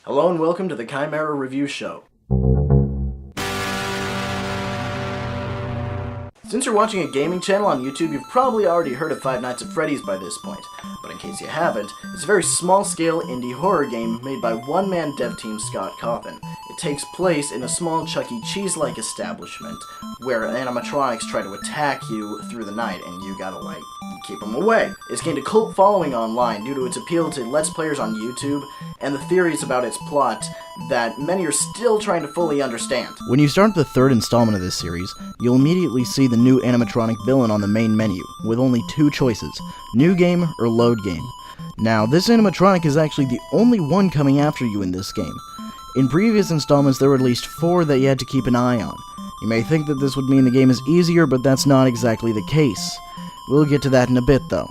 Hello and welcome to the Chimera Review Show. Since you're watching a gaming channel on YouTube, you've probably already heard of Five Nights at Freddy's by this point. But in case you haven't, it's a very small-scale indie horror game made by one-man dev team Scott Coffin. It takes place in a small Chuck E. Cheese-like establishment where animatronics try to attack you through the night and you gotta, keep them away. It's gained a cult following online due to its appeal to Let's Players on YouTube and the theories about its plot that many are still trying to fully understand. When you start the third installment of this series, you'll immediately see the new animatronic villain on the main menu, with only two choices, New Game or Load Game. Now, this animatronic is actually the only one coming after you in this game. In previous installments, there were at least 4 that you had to keep an eye on. You may think that this would mean the game is easier, but that's not exactly the case. We'll get to that in a bit, though.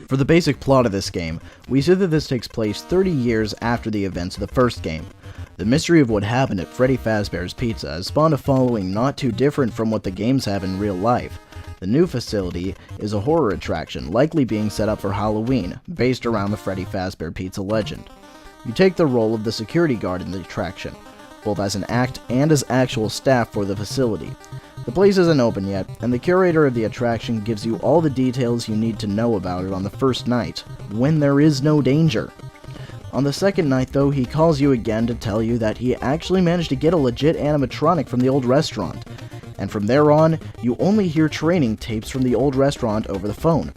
For the basic plot of this game, we see that this takes place 30 years after the events of the first game. The mystery of what happened at Freddy Fazbear's Pizza has spawned a following not too different from what the games have in real life. The new facility is a horror attraction, likely being set up for Halloween, based around the Freddy Fazbear Pizza legend. You take the role of the security guard in the attraction, both as an act and as actual staff for the facility. The place isn't open yet, and the curator of the attraction gives you all the details you need to know about it on the first night, when there is no danger. On the second night, though, he calls you again to tell you that he actually managed to get a legit animatronic from the old restaurant, and from there on, you only hear training tapes from the old restaurant over the phone,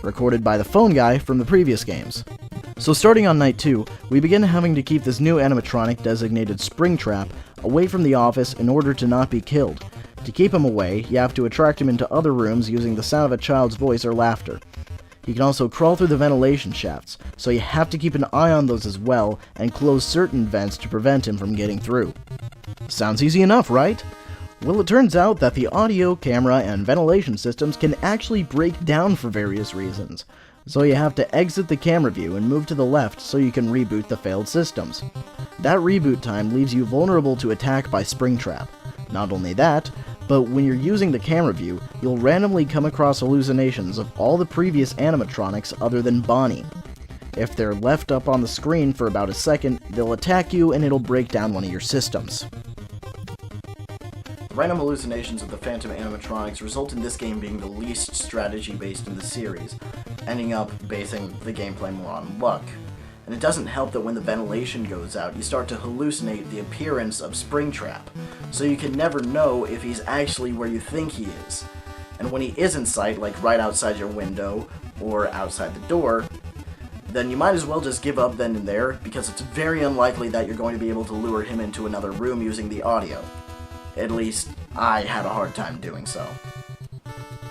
recorded by the phone guy from the previous games. So starting on night 2, we begin having to keep this new animatronic designated Springtrap away from the office in order to not be killed. To keep him away, you have to attract him into other rooms using the sound of a child's voice or laughter. He can also crawl through the ventilation shafts, so you have to keep an eye on those as well and close certain vents to prevent him from getting through. Sounds easy enough, right? Well, it turns out that the audio, camera, and ventilation systems can actually break down for various reasons. So you have to exit the camera view and move to the left so you can reboot the failed systems. That reboot time leaves you vulnerable to attack by Springtrap. Not only that, but when you're using the camera view, you'll randomly come across hallucinations of all the previous animatronics other than Bonnie. If they're left up on the screen for about a second, they'll attack you and it'll break down one of your systems. Random hallucinations of the phantom animatronics result in this game being the least strategy-based in the series, ending up basing the gameplay more on luck. And it doesn't help that when the ventilation goes out, you start to hallucinate the appearance of Springtrap, so you can never know if he's actually where you think he is. And when he is in sight, like right outside your window, or outside the door, then you might as well just give up then and there, because it's very unlikely that you're going to be able to lure him into another room using the audio. At least, I had a hard time doing so.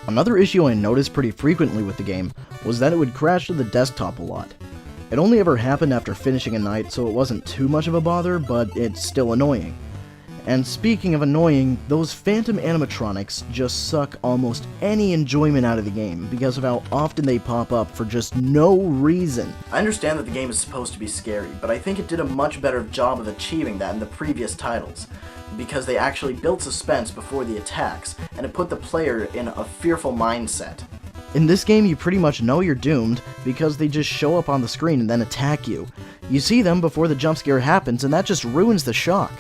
Another issue I noticed pretty frequently with the game was that it would crash to the desktop a lot. It only ever happened after finishing a night, so it wasn't too much of a bother, but it's still annoying. And speaking of annoying, those phantom animatronics just suck almost any enjoyment out of the game because of how often they pop up for just no reason. I understand that the game is supposed to be scary, but I think it did a much better job of achieving that in the previous titles, because they actually built suspense before the attacks, and it put the player in a fearful mindset. In this game, you pretty much know you're doomed because they just show up on the screen and then attack you. You see them before the jump scare happens, and that just ruins the shock.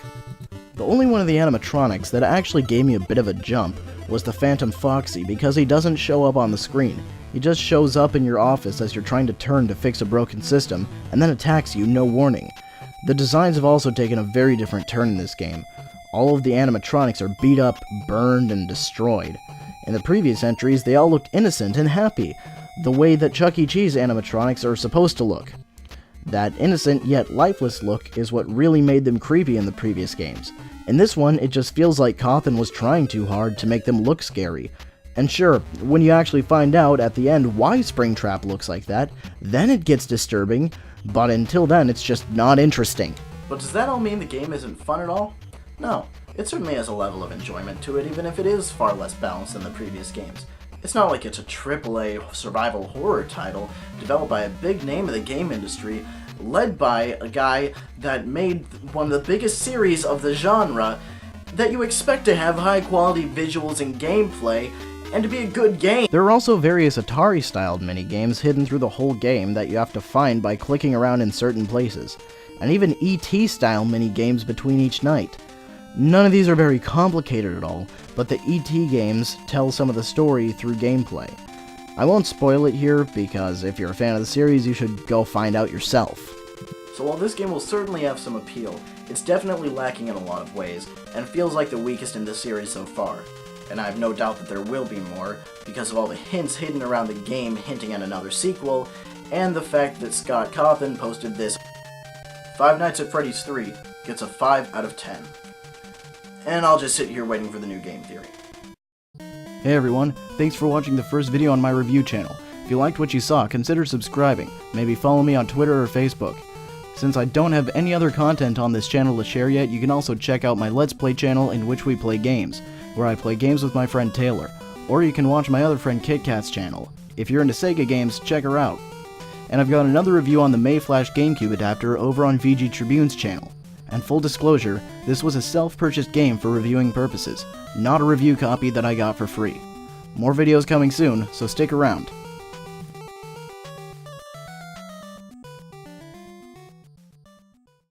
The only one of the animatronics that actually gave me a bit of a jump was the Phantom Foxy, because he doesn't show up on the screen. He just shows up in your office as you're trying to turn to fix a broken system, and then attacks you, no warning. The designs have also taken a very different turn in this game. All of the animatronics are beat up, burned, and destroyed. In the previous entries, they all looked innocent and happy, the way that Chuck E. Cheese animatronics are supposed to look. That innocent yet lifeless look is what really made them creepy in the previous games. In this one, it just feels like Cawthon was trying too hard to make them look scary. And sure, when you actually find out at the end why Springtrap looks like that, then it gets disturbing, but until then it's just not interesting. But does that all mean the game isn't fun at all? No, it certainly has a level of enjoyment to it, even if it is far less balanced than the previous games. It's not like it's a AAA survival horror title developed by a big name of the game industry, led by a guy that made one of the biggest series of the genre, that you expect to have high quality visuals and gameplay, and to be a good game. There are also various Atari-styled mini-games hidden through the whole game that you have to find by clicking around in certain places, and even ET-style mini-games between each night. None of these are very complicated at all, but the ET games tell some of the story through gameplay. I won't spoil it here, because if you're a fan of the series, you should go find out yourself. So while this game will certainly have some appeal, it's definitely lacking in a lot of ways, and feels like the weakest in this series so far. And I have no doubt that there will be more, because of all the hints hidden around the game hinting at another sequel, and the fact that Scott Cawthon posted this. Five Nights at Freddy's 3 gets a 5 out of 10. And I'll just sit here waiting for the new game theory. Hey everyone, thanks for watching the first video on my review channel. If you liked what you saw, consider subscribing. Maybe follow me on Twitter or Facebook. Since I don't have any other content on this channel to share yet, you can also check out my Let's Play channel in which we play games, where I play games with my friend Taylor. Or you can watch my other friend KitKat's channel. If you're into Sega games, check her out. And I've got another review on the Mayflash GameCube adapter over on VG Tribune's channel. And full disclosure, this was a self-purchased game for reviewing purposes, not a review copy that I got for free. More videos coming soon, so stick around.